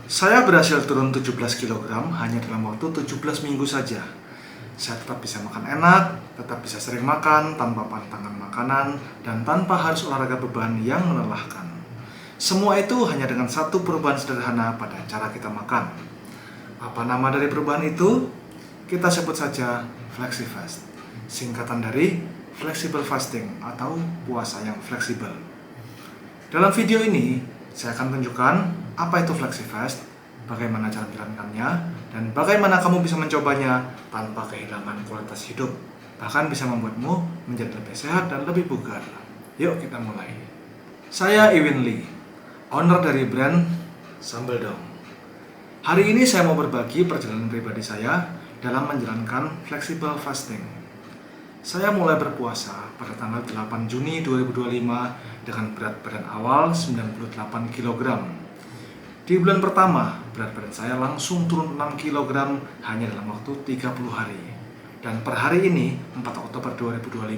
Saya berhasil turun 17 kg hanya dalam waktu 17 minggu saja. Saya tetap bisa makan enak, tetap bisa sering makan tanpa pantangan makanan, dan tanpa harus olahraga beban yang melelahkan. Semua itu hanya dengan satu perubahan sederhana pada cara kita makan. Apa nama dari perubahan itu? Kita sebut saja FlexiFast, singkatan dari Flexible Fasting atau puasa yang fleksibel. Dalam video ini, saya akan tunjukkan apa itu FlexiFast, bagaimana cara menjalankannya, dan bagaimana kamu bisa mencobanya tanpa kehilangan kualitas hidup, bahkan bisa membuatmu menjadi lebih sehat dan lebih bugar. Yuk kita mulai. Saya Iwin Lee, owner dari brand Sambal Dong. Hari ini saya mau berbagi perjalanan pribadi saya dalam menjalankan Flexible Fasting. Saya mulai berpuasa pada tanggal 8 Juni 2025 dengan berat badan awal 98 kg. Di bulan pertama, berat badan saya langsung turun 6 kg hanya dalam waktu 30 hari. Dan per hari ini, 4 Oktober 2025,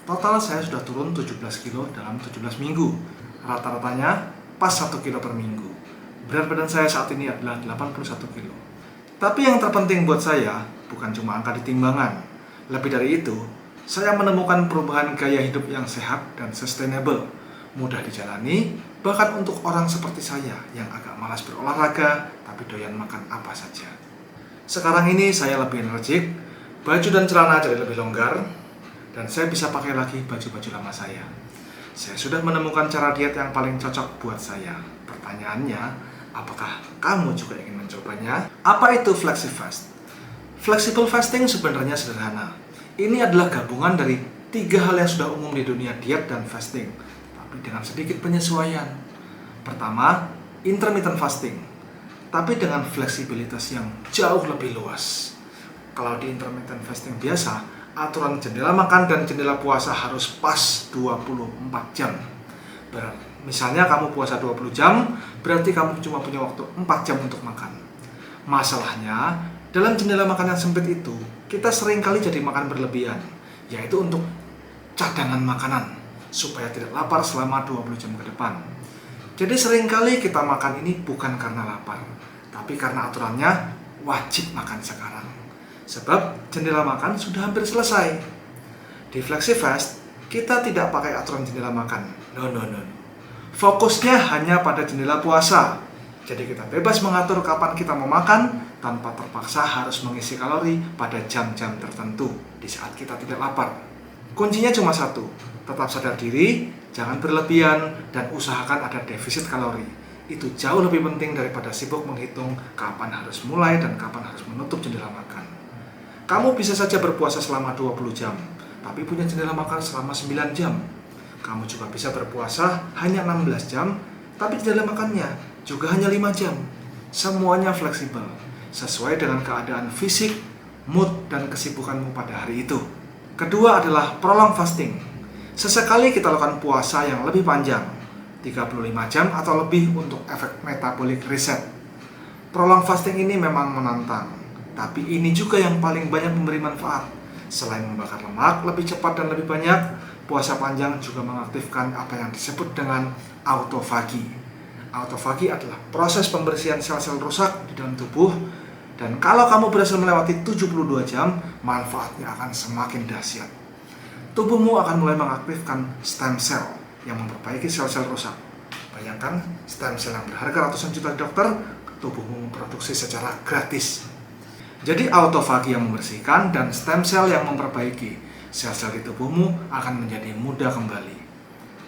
total saya sudah turun 17 kg dalam 17 minggu. Rata-ratanya pas 1 kg per minggu. Berat badan saya saat ini adalah 81 kg. Tapi yang terpenting buat saya bukan cuma angka di timbangan. Lebih dari itu, saya menemukan perubahan gaya hidup yang sehat dan sustainable, mudah dijalani, bahkan untuk orang seperti saya yang agak malas berolahraga tapi doyan makan apa saja. Sekarang ini saya lebih energik, baju dan celana jadi lebih longgar, dan saya bisa pakai lagi baju-baju lama saya. Saya sudah menemukan cara diet yang paling cocok buat saya. Pertanyaannya, apakah kamu juga ingin mencobanya? Apa itu FlexiFast? Flexible fasting sebenarnya sederhana. Ini adalah gabungan dari 3 hal yang sudah umum di dunia diet dan fasting, tapi dengan sedikit penyesuaian. Pertama, intermittent fasting, tapi dengan fleksibilitas yang jauh lebih luas. Kalau di intermittent fasting biasa, aturan jendela makan dan jendela puasa harus pas 24 jam. Misalnya kamu puasa 20 jam, berarti kamu cuma punya waktu 4 jam untuk makan. Masalahnya, dalam jendela makan yang sempit itu, kita seringkali jadi makan berlebihan, yaitu untuk cadangan makanan, supaya tidak lapar selama 20 jam ke depan. Jadi seringkali kita makan ini bukan karena lapar, tapi karena aturannya wajib makan sekarang. Sebab jendela makan sudah hampir selesai. Di FlexiFast, kita tidak pakai aturan jendela makan. No. Fokusnya hanya pada jendela puasa. Jadi kita bebas mengatur kapan kita mau makan tanpa terpaksa harus mengisi kalori pada jam-jam tertentu di saat kita tidak lapar. Kuncinya cuma satu, tetap sadar diri, jangan berlebihan, dan usahakan ada defisit kalori. Itu jauh lebih penting daripada sibuk menghitung kapan harus mulai dan kapan harus menutup jendela makan. Kamu bisa saja berpuasa selama 20 jam, tapi punya jendela makan selama 9 jam. Kamu juga bisa berpuasa hanya 16 jam, tapi jendela makannya juga hanya 5 jam. Semuanya fleksibel, sesuai dengan keadaan fisik, mood, dan kesibukanmu pada hari itu. Kedua adalah prolong fasting. Sesekali kita lakukan puasa yang lebih panjang, 35 jam atau lebih untuk efek metabolic reset. Prolong fasting ini memang menantang, tapi ini juga yang paling banyak memberi manfaat. Selain membakar lemak lebih cepat dan lebih banyak, puasa panjang juga mengaktifkan apa yang disebut dengan autofagi. Autofagi adalah proses pembersihan sel-sel rusak di dalam tubuh, dan kalau kamu berhasil melewati 72 jam, manfaatnya akan semakin dahsyat. Tubuhmu akan mulai mengaktifkan stem cell yang memperbaiki sel-sel rusak. Bayangkan, stem cell yang berharga ratusan juta dokter, tubuhmu memproduksi secara gratis. Jadi autofagi yang membersihkan dan stem cell yang memperbaiki sel-sel di tubuhmu akan menjadi mudah kembali.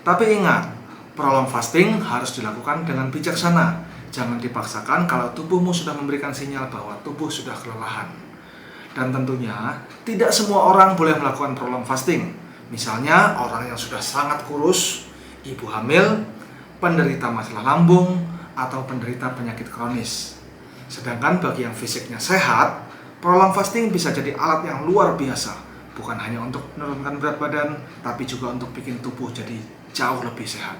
Tapi ingat, prolong fasting harus dilakukan dengan bijaksana. Jangan dipaksakan kalau tubuhmu sudah memberikan sinyal bahwa tubuh sudah kelelahan. Dan tentunya, tidak semua orang boleh melakukan prolong fasting. Misalnya, orang yang sudah sangat kurus, ibu hamil, penderita masalah lambung, atau penderita penyakit kronis. Sedangkan bagi yang fisiknya sehat, prolong fasting bisa jadi alat yang luar biasa. Bukan hanya untuk menurunkan berat badan, tapi juga untuk bikin tubuh jadi jauh lebih sehat.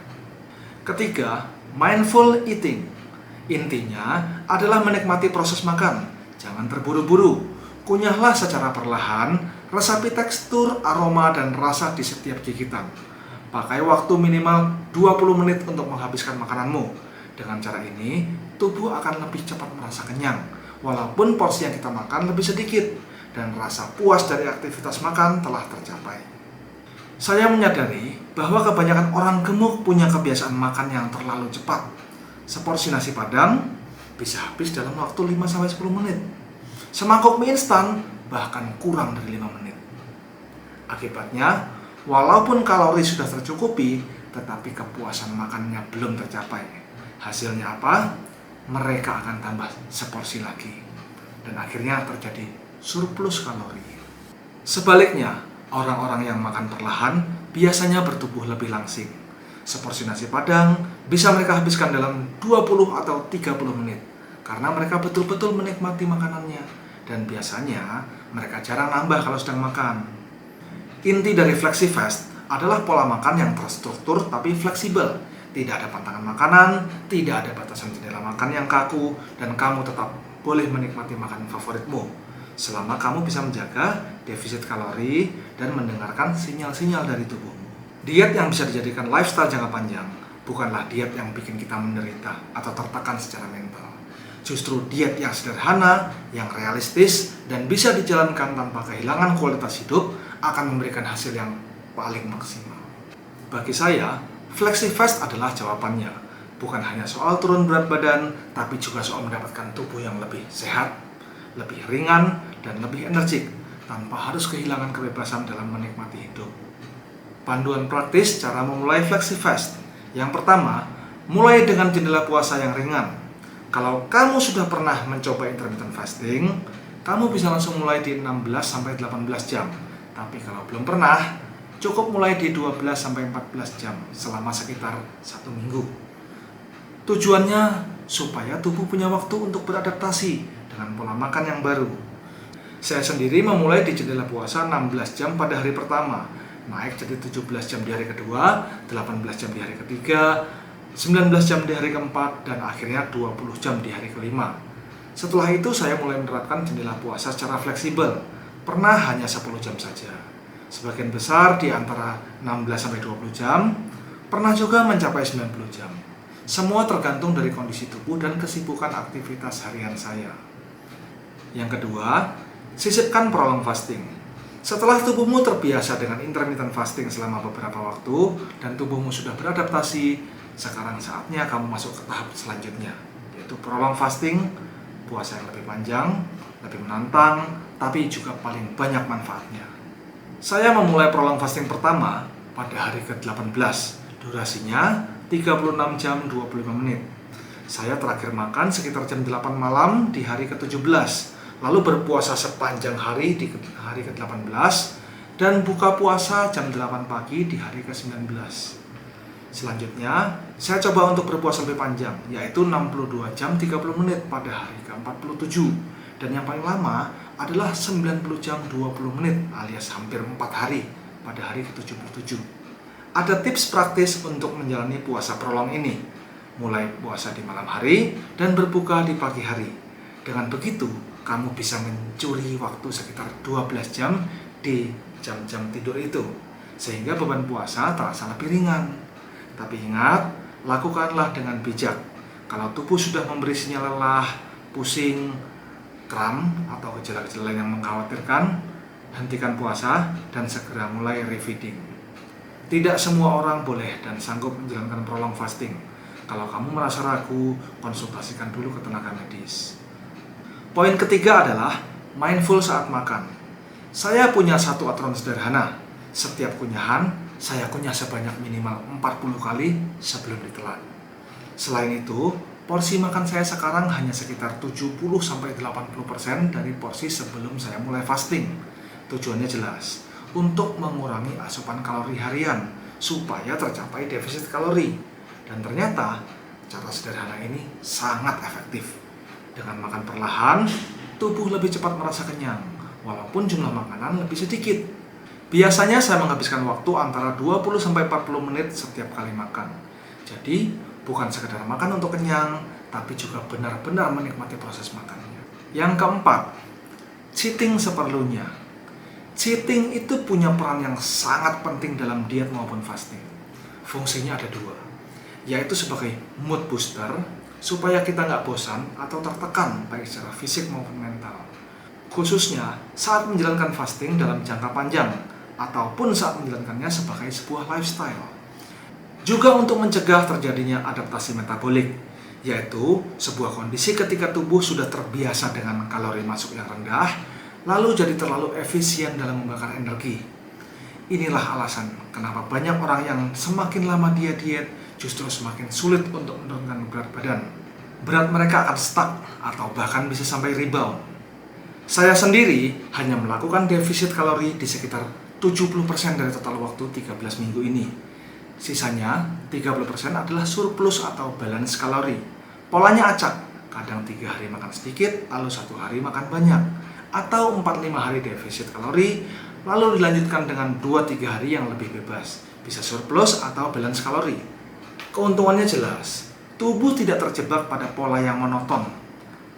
Ketiga, mindful eating. Intinya adalah menikmati proses makan. Jangan terburu-buru. Kunyahlah secara perlahan, resapi tekstur, aroma, dan rasa di setiap gigitan. Pakai waktu minimal 20 menit untuk menghabiskan makananmu. Dengan cara ini, tubuh akan lebih cepat merasa kenyang, walaupun porsi yang kita makan lebih sedikit, dan rasa puas dari aktivitas makan telah tercapai. Saya menyadari bahwa kebanyakan orang gemuk punya kebiasaan makan yang terlalu cepat. Seporsi nasi padang bisa habis dalam waktu 5-10 menit. Semangkuk mie instan bahkan kurang dari 5 menit. Akibatnya, walaupun kalori sudah tercukupi, tetapi kepuasan makannya belum tercapai. Hasilnya apa? Mereka akan tambah seporsi lagi. Dan akhirnya terjadi surplus kalori. Sebaliknya, orang-orang yang makan perlahan biasanya bertubuh lebih langsing. Seporsi nasi padang bisa mereka habiskan dalam 20 atau 30 menit karena mereka betul-betul menikmati makanannya, dan biasanya mereka jarang nambah kalau sedang makan. Inti dari FlexiFast adalah pola makan yang terstruktur tapi fleksibel. Tidak ada pantangan makanan, tidak ada batasan jendela makan yang kaku, dan kamu tetap boleh menikmati makanan favoritmu selama kamu bisa menjaga defisit kalori dan mendengarkan sinyal-sinyal dari tubuhmu. Diet yang bisa dijadikan lifestyle jangka panjang bukanlah diet yang bikin kita menderita atau tertekan secara mental. Justru diet yang sederhana, yang realistis, dan bisa dijalankan tanpa kehilangan kualitas hidup akan memberikan hasil yang paling maksimal. Bagi saya, FlexiFast adalah jawabannya. Bukan hanya soal turun berat badan, tapi juga soal mendapatkan tubuh yang lebih sehat, lebih ringan, dan lebih energik, tanpa harus kehilangan kebebasan dalam menikmati hidup. Panduan praktis cara memulai FlexiFast. Yang pertama, mulai dengan jendela puasa yang ringan. Kalau kamu sudah pernah mencoba intermittent fasting, kamu bisa langsung mulai di 16-18 jam. Tapi kalau belum pernah, cukup mulai di 12-14 jam selama sekitar 1 minggu. Tujuannya supaya tubuh punya waktu untuk beradaptasi dengan pola makan yang baru. Saya sendiri memulai di jendela puasa 16 jam pada hari pertama, naik jadi 17 jam di hari kedua, 18 jam di hari ketiga, 19 jam di hari keempat, dan akhirnya 20 jam di hari kelima. Setelah itu saya mulai menerapkan jendela puasa secara fleksibel, pernah hanya 10 jam saja. Sebagian besar di antara 16-20 jam, pernah juga mencapai 90 jam. Semua tergantung dari kondisi tubuh dan kesibukan aktivitas harian saya. Yang kedua, sisipkan prolong fasting. Setelah tubuhmu terbiasa dengan intermittent fasting selama beberapa waktu dan tubuhmu sudah beradaptasi, sekarang saatnya kamu masuk ke tahap selanjutnya, yaitu prolong fasting, puasa yang lebih panjang, lebih menantang, tapi juga paling banyak manfaatnya. Saya memulai prolong fasting pertama pada hari ke-18, durasinya 36 jam 25 menit. Saya terakhir makan sekitar jam 8 malam di hari ke-17, lalu berpuasa sepanjang hari di hari ke-18, dan buka puasa jam 8 pagi di hari ke-19. Selanjutnya, saya coba untuk berpuasa lebih panjang, yaitu 62 jam 30 menit pada hari ke-47. Dan yang paling lama adalah 90 jam 20 menit alias hampir 4 hari pada hari ke-77. Ada tips praktis untuk menjalani puasa prolong ini, mulai puasa di malam hari dan berbuka di pagi hari. Dengan begitu, kamu bisa mencuri waktu sekitar 12 jam di jam-jam tidur itu, sehingga beban puasa terasa lebih ringan. Tapi ingat, lakukanlah dengan bijak. Kalau tubuh sudah memberi sinyal lelah, pusing, kram, atau gejala-gejala yang mengkhawatirkan, hentikan puasa dan segera mulai refeeding. Tidak semua orang boleh dan sanggup menjalankan prolong fasting. Kalau kamu merasa ragu, konsultasikan dulu ke tenaga medis. Poin ketiga adalah mindful saat makan. Saya punya satu aturan sederhana. Setiap kunyahan, saya kunyah sebanyak minimal 40 kali sebelum ditelan. Selain itu, porsi makan saya sekarang hanya sekitar 70-80% dari porsi sebelum saya mulai fasting. Tujuannya jelas, untuk mengurangi asupan kalori harian supaya tercapai defisit kalori. Dan ternyata cara sederhana ini sangat efektif. Dengan makan perlahan, tubuh lebih cepat merasa kenyang, walaupun jumlah makanan lebih sedikit. Biasanya saya menghabiskan waktu antara 20-40 menit setiap kali makan. Jadi, bukan sekedar makan untuk kenyang, tapi juga benar-benar menikmati proses makannya. Yang keempat, cheating seperlunya. Cheating itu punya peran yang sangat penting dalam diet maupun fasting. Fungsinya ada dua, yaitu sebagai mood booster supaya kita nggak bosan atau tertekan baik secara fisik maupun mental. Khususnya saat menjalankan fasting dalam jangka panjang ataupun saat menjalankannya sebagai sebuah lifestyle. Juga untuk mencegah terjadinya adaptasi metabolik, yaitu sebuah kondisi ketika tubuh sudah terbiasa dengan kalori masuk yang rendah, lalu jadi terlalu efisien dalam membakar energi. Inilah alasan kenapa banyak orang yang semakin lama dia diet justru semakin sulit untuk menurunkan berat badan. Berat mereka akan stuck atau bahkan bisa sampai rebound. Saya sendiri hanya melakukan defisit kalori di sekitar 70% dari total waktu 13 minggu ini. Sisanya 30% adalah surplus atau balance kalori. Polanya acak, kadang 3 hari makan sedikit, lalu 1 hari makan banyak. Atau 4-5 hari defisit kalori, lalu dilanjutkan dengan 2-3 hari yang lebih bebas. Bisa surplus atau balance kalori. Keuntungannya jelas, tubuh tidak terjebak pada pola yang monoton.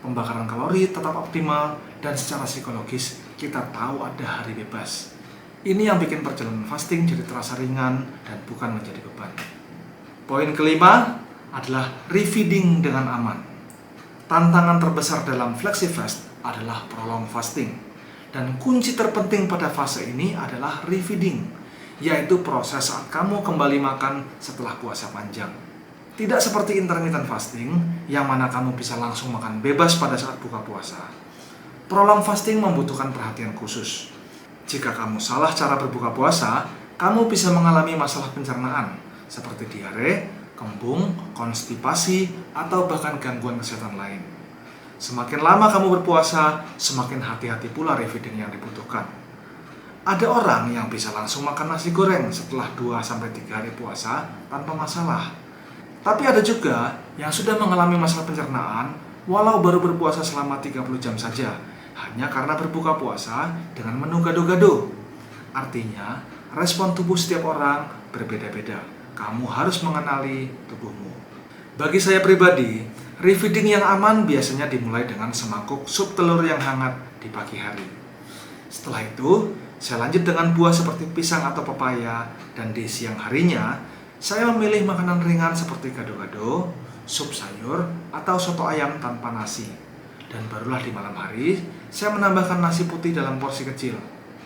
Pembakaran kalori tetap optimal dan secara psikologis kita tahu ada hari bebas. Ini yang bikin perjalanan fasting jadi terasa ringan dan bukan menjadi beban. Poin kelima adalah refeeding dengan aman. Tantangan terbesar dalam FlexiFast adalah prolong fasting. Dan kunci terpenting pada fase ini adalah refeeding, yaitu proses saat kamu kembali makan setelah puasa panjang. Tidak seperti intermittent fasting, yang mana kamu bisa langsung makan bebas pada saat buka puasa. Prolong fasting membutuhkan perhatian khusus. Jika kamu salah cara berbuka puasa, kamu bisa mengalami masalah pencernaan, seperti diare, kembung, konstipasi, atau bahkan gangguan kesehatan lain. Semakin lama kamu berpuasa, semakin hati-hati pula refeeding yang dibutuhkan. Ada orang yang bisa langsung makan nasi goreng setelah 2-3 hari puasa tanpa masalah. Tapi ada juga yang sudah mengalami masalah pencernaan walau baru berpuasa selama 30 jam saja, hanya karena berbuka puasa dengan menu gado-gado. Artinya, respon tubuh setiap orang berbeda-beda. Kamu harus mengenali tubuhmu. Bagi saya pribadi, refeeding yang aman biasanya dimulai dengan semangkuk sup telur yang hangat di pagi hari. Setelah itu, saya lanjut dengan buah seperti pisang atau pepaya, dan di siang harinya, saya memilih makanan ringan seperti gado-gado, sup sayur, atau soto ayam tanpa nasi. Dan barulah di malam hari, saya menambahkan nasi putih dalam porsi kecil,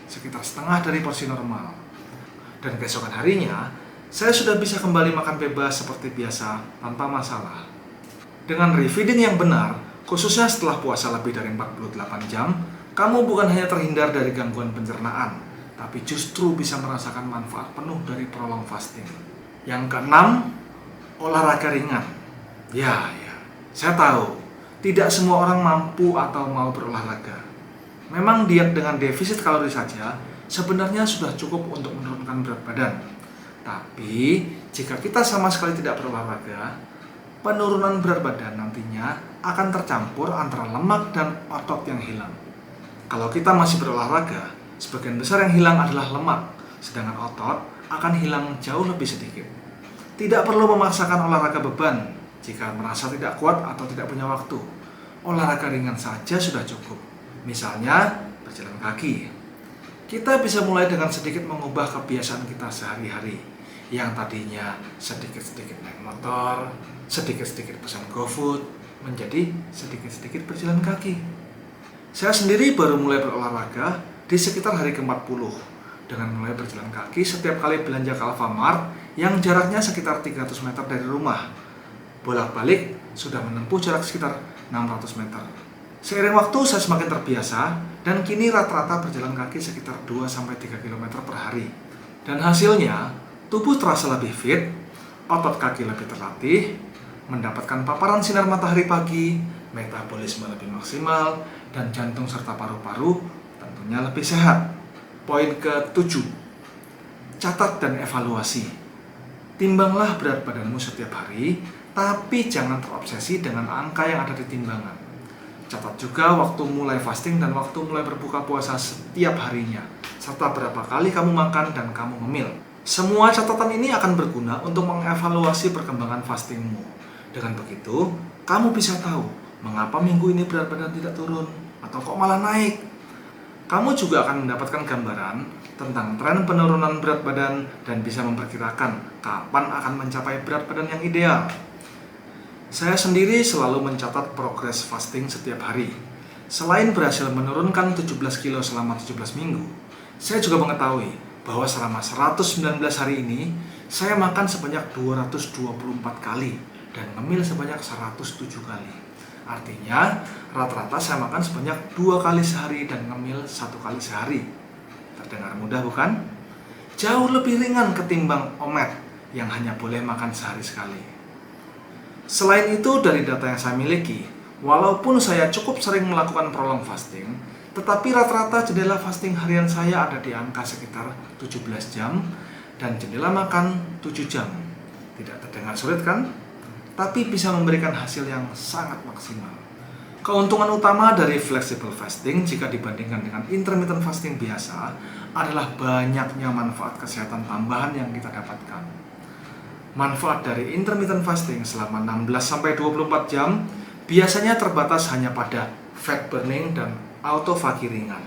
sekitar setengah dari porsi normal. Dan keesokan harinya, saya sudah bisa kembali makan bebas seperti biasa tanpa masalah. Dengan refeeding yang benar, khususnya setelah puasa lebih dari 48 jam, kamu bukan hanya terhindar dari gangguan pencernaan, tapi justru bisa merasakan manfaat penuh dari prolong fasting. Yang keenam, olahraga ringan. Ya, saya tahu, tidak semua orang mampu atau mau berolahraga. Memang diet dengan defisit kalori saja sebenarnya sudah cukup untuk menurunkan berat badan. Tapi, jika kita sama sekali tidak berolahraga, penurunan berat badan nantinya akan tercampur antara lemak dan otot yang hilang. Kalau kita masih berolahraga, sebagian besar yang hilang adalah lemak, sedangkan otot akan hilang jauh lebih sedikit. Tidak perlu memaksakan olahraga beban jika merasa tidak kuat atau tidak punya waktu. Olahraga ringan saja sudah cukup. Misalnya, berjalan kaki. Kita bisa mulai dengan sedikit mengubah kebiasaan kita sehari-hari, yang tadinya sedikit-sedikit naik motor, sedikit-sedikit pesan GoFood, menjadi sedikit-sedikit berjalan kaki. Saya sendiri baru mulai berolahraga di sekitar hari ke-40, dengan mulai berjalan kaki setiap kali belanja ke Alfamart yang jaraknya sekitar 300 meter dari rumah. Bolak-balik sudah menempuh jarak sekitar 600 meter. Seiring waktu saya semakin terbiasa dan kini rata-rata berjalan kaki sekitar 2-3 km per hari. Dan hasilnya, tubuh terasa lebih fit, otot kaki lebih terlatih, mendapatkan paparan sinar matahari pagi, metabolisme lebih maksimal, dan jantung serta paru-paru tentunya lebih sehat. Poin ke-7, catat dan evaluasi. Timbanglah berat badanmu setiap hari, tapi jangan terobsesi dengan angka yang ada di timbangan. Catat juga waktu mulai fasting dan waktu mulai berbuka puasa setiap harinya, serta berapa kali kamu makan dan kamu ngemil. Semua catatan ini akan berguna untuk mengevaluasi perkembangan fastingmu. Dengan begitu, kamu bisa tahu mengapa minggu ini berat badan tidak turun atau kok malah naik. Kamu juga akan mendapatkan gambaran tentang tren penurunan berat badan dan bisa memperkirakan kapan akan mencapai berat badan yang ideal. Saya sendiri selalu mencatat progres fasting setiap hari. Selain berhasil menurunkan 17 kilo selama 17 minggu, saya juga mengetahui bahwa selama 119 hari ini, saya makan sebanyak 224 kali dan ngemil sebanyak 107 kali. Artinya, rata-rata saya makan sebanyak 2 kali sehari dan ngemil 1 kali sehari. Terdengar mudah bukan? Jauh lebih ringan ketimbang omet yang hanya boleh makan sehari sekali. Selain itu, dari data yang saya miliki, walaupun saya cukup sering melakukan prolong fasting, tetapi rata-rata jendela fasting harian saya ada di angka sekitar 17 jam dan jendela makan 7 jam. Tidak terdengar sulit kan? Tapi bisa memberikan hasil yang sangat maksimal. Keuntungan utama dari flexible fasting jika dibandingkan dengan intermittent fasting biasa adalah banyaknya manfaat kesehatan tambahan yang kita dapatkan. Manfaat dari intermittent fasting selama 16-24 jam biasanya terbatas hanya pada fat burning dan autophagy ringan.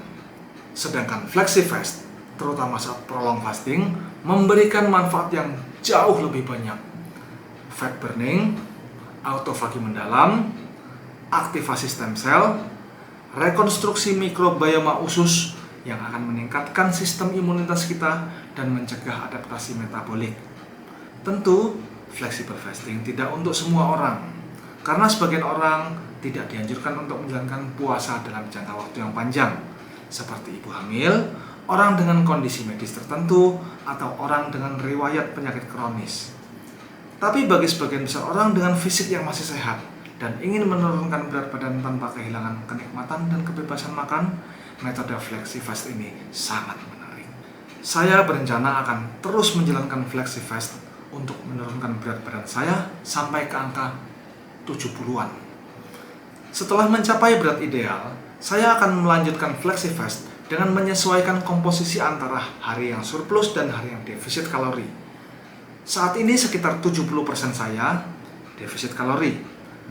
Sedangkan flexi-fast, terutama saat prolong fasting, memberikan manfaat yang jauh lebih banyak. Fat burning, autophagy mendalam, aktivasi stem cell, rekonstruksi mikrobioma usus yang akan meningkatkan sistem imunitas kita dan mencegah adaptasi metabolik. Tentu, flexible fasting tidak untuk semua orang, karena sebagian orang tidak dianjurkan untuk menjalankan puasa dalam jangka waktu yang panjang, seperti ibu hamil, orang dengan kondisi medis tertentu, atau orang dengan riwayat penyakit kronis. Tapi bagi sebagian besar orang dengan fisik yang masih sehat dan ingin menurunkan berat badan tanpa kehilangan kenikmatan dan kebebasan makan, metode flexi-fast ini sangat menarik. Saya berencana akan terus menjalankan flexi-fast untuk menurunkan berat badan saya sampai ke angka 70-an. Setelah mencapai berat ideal, saya akan melanjutkan flexi-fast dengan menyesuaikan komposisi antara hari yang surplus dan hari yang defisit kalori. Saat ini sekitar 70% saya defisit kalori.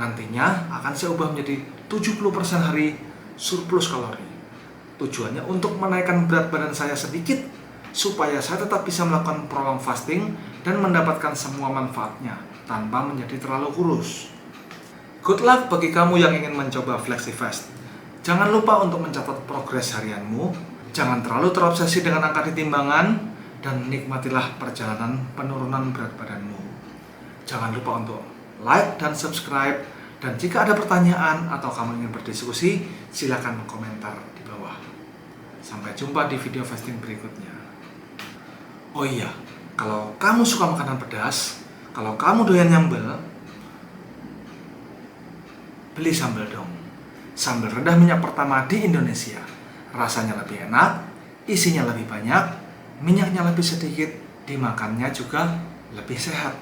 Nantinya akan saya ubah menjadi 70% hari surplus kalori. Tujuannya untuk menaikkan berat badan saya sedikit supaya saya tetap bisa melakukan prolong fasting dan mendapatkan semua manfaatnya tanpa menjadi terlalu kurus. Good luck bagi kamu yang ingin mencoba flexi-fast. Jangan lupa untuk mencatat progres harianmu, jangan terlalu terobsesi dengan angka di timbangan, dan nikmatilah perjalanan penurunan berat badanmu. Jangan lupa untuk like dan subscribe, dan jika ada pertanyaan atau kamu ingin berdiskusi, silakan komentar di bawah. Sampai jumpa di video fasting berikutnya. Oh iya, kalau kamu suka makanan pedas, kalau kamu doyan nyambel, beli sambal dong. Sambal rendah minyak pertama di Indonesia. Rasanya lebih enak, isinya lebih banyak, minyaknya lebih sedikit, dimakannya juga lebih sehat.